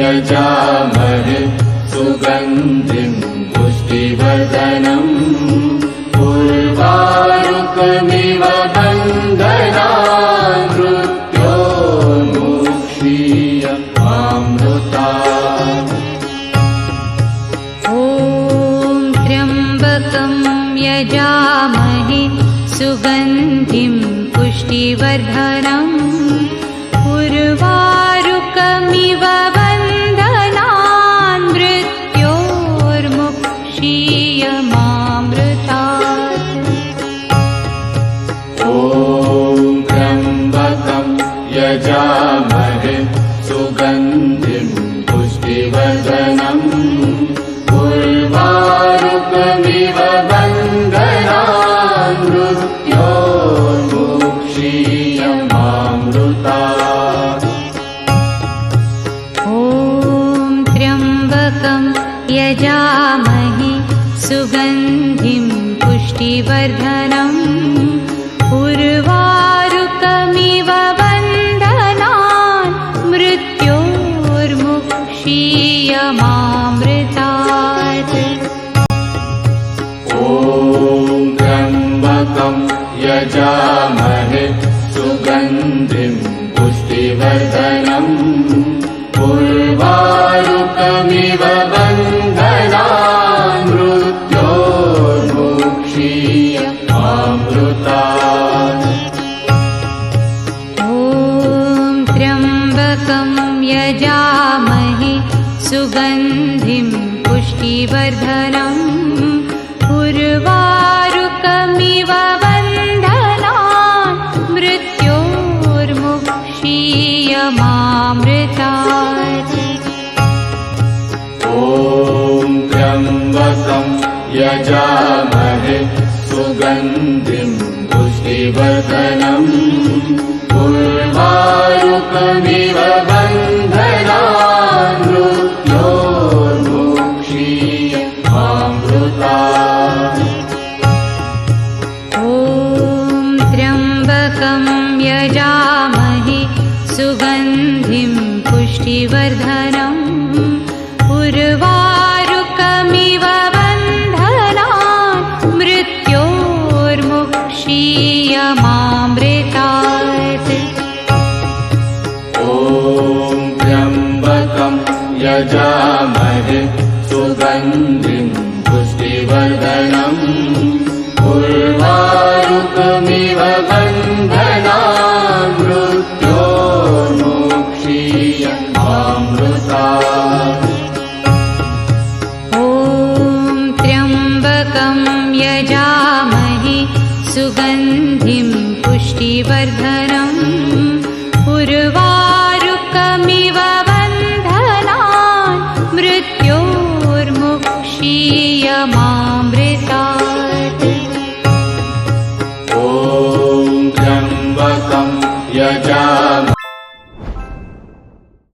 यजामहे सुगन्धिं पुष्टिवर्धनम् उर्वारुकमिव बन्धनान् मृत्योर्मुक्षीयमामृतात्। ॐ त्र्यम्बकं यजामहे सुगन्धिं पुष्टिवर्धनम् उर्वारुकमिव बन्धनान् मृत्योर्मुक्षीयमामृतात्। ॐ त्र्यम्बकं यजामहे सुगन्धिं पुष्टिवर्धनम् उर्वारुकमिव बन्धनान् मृत्योर्मुक्षीयमामृतात्। ॐ त्र्यम्बकं यजामहे सुगन्धिं पुष्टिवर्धनम् उर्वारुकमिव बन्धनान् मृत्योर्मुक्षीयमामृतात्। ॐ त्र्यम्बकं यजामहे सुगन्धिं पुष्टिवर्धनम् उर्वारुकमिव बन्धनान् मृत्योर्मुक्षीयमामृतात्। ॐ त्र्यम्बकं यजामहे सुगन्धिं पुष्टिवर्धनम् उर्वारुकमिव बन्धनान् मृत्योर्मुक्षीयमामृतात्। ॐ त्र्यम्बकं यजामहे सुगन्धिं पुष्टिवर्धनम् उर्वारुकमिव बन्धनान् मृत्योर्मुक्षीयमामृतात्। ॐ त्र्यम्बकं यजामहे सुगन्धिं पुष्टिवर्धनम् उर्वारुकमिव बन्धनान् मृत्योर्मुक्षीयमामृतात्। ॐ त्र्यम्बकं यजामहे